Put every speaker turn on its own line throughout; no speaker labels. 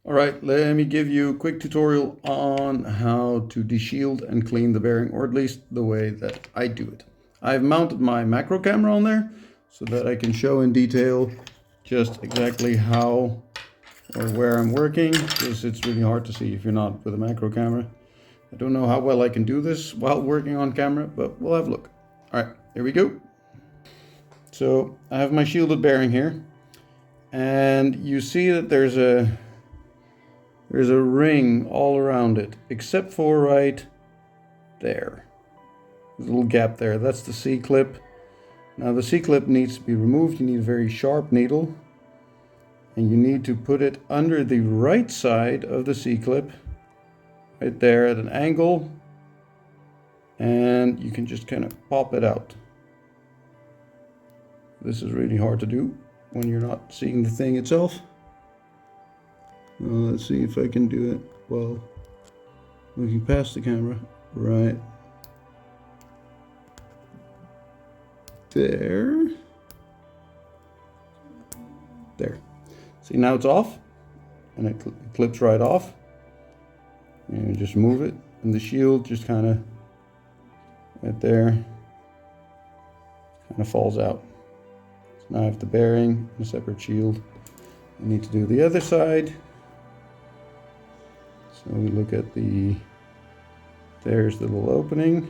All right, let me give you a quick tutorial on how to deshield and clean the bearing, or at least the way that I do it. I've mounted my macro camera on there so that I can show in detail just exactly how or where I'm working, because it's really hard to see if you're not with a macro camera. I don't know how well I can do this while working on camera, but we'll have a look. All right, here we go. So I have my shielded bearing here, and you see that there's a ring all around it, except for right there. There's a little gap there. That's the C-clip. Now the C-clip needs to be removed. You need a very sharp needle, and you need to put it under the right side of the C-clip, right there at an angle, and you can just kind of pop it out. This is really hard to do when you're not seeing the thing itself. Let's see if I can do it well looking past the camera. Right there. There. See, now it's off, and it clips right off. And you just move it, and the shield just kind of right there kind of falls out. So now I have the bearing and a separate shield. I need to do the other side. So we look at there's the little opening.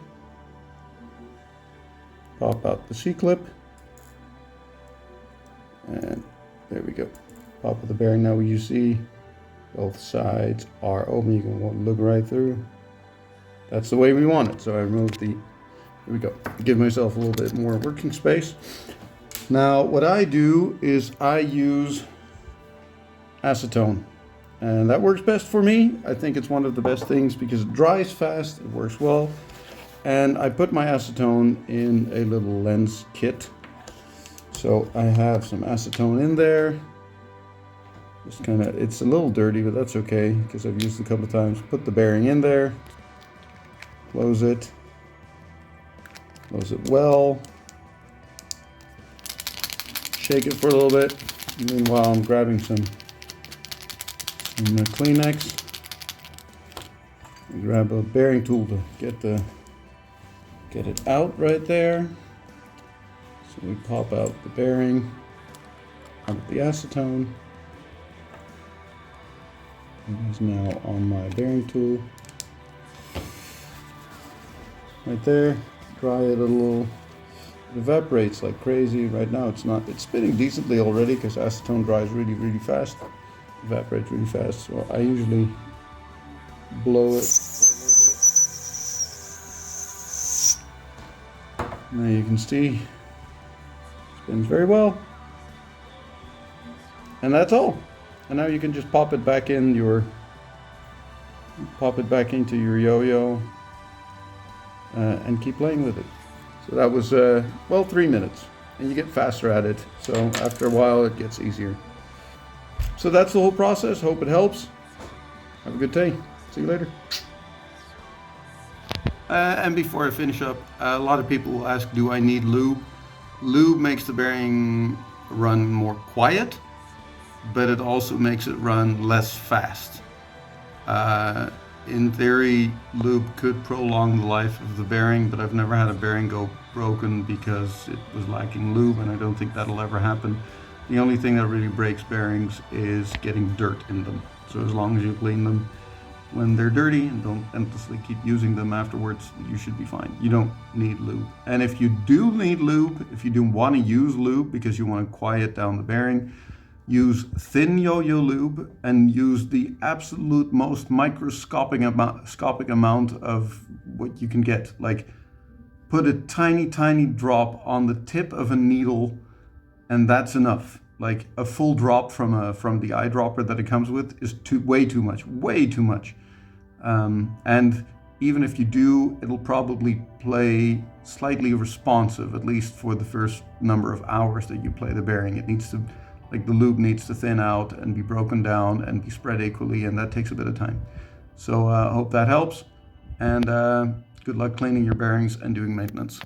Pop out the C-clip. And there we go. Pop of the bearing. Now you see both sides are open. You can look right through. That's the way we want it. So I removed here we go. Give myself a little bit more working space. Now what I do is I use acetone. And that works best for me. I think it's one of the best things because it dries fast, it works well. And I put my acetone in a little lens kit. So I have some acetone in there. Just kind of, it's a little dirty, but that's okay because I've used it a couple of times. Put the bearing in there, close it well, shake it for a little bit. Meanwhile, I'm grabbing some Kleenex. We grab a bearing tool to get it out right there. So we pop out the bearing out of the acetone. It is now on my bearing tool. Right there. Dry it a little. It evaporates like crazy. Right now it's spinning decently already because acetone dries really, really fast. Evaporates really fast, so I usually blow it. Now you can see it spins very well, and that's all. And now you can just pop it back into your yo-yo and keep playing with it. So that was well, 3 minutes, and you get faster at it. So after a while, it gets easier. So that's the whole process. Hope it helps. Have a good day. See you later. And before I finish up, a lot of people will ask, do I need lube? Lube makes the bearing run more quiet, but it also makes it run less fast. In theory, lube could prolong the life of the bearing, but I've never had a bearing go broken because it was lacking lube, and I don't think that'll ever happen. The only thing that really breaks bearings is getting dirt in them. So as long as you clean them when they're dirty and don't endlessly keep using them afterwards, you should be fine. You don't need lube. And if you do need lube, if you do want to use lube because you want to quiet down the bearing, use thin yo-yo lube and use the absolute most microscopic amount of what you can get. Like put a tiny, tiny drop on the tip of a needle, and that's enough. Like a full drop from the eyedropper that it comes with is way too much. And even if you do, it'll probably play slightly responsive, at least for the first number of hours that you play the bearing. It needs to, like the lube needs to thin out and be broken down and be spread equally, and that takes a bit of time. So hope that helps, and good luck cleaning your bearings and doing maintenance.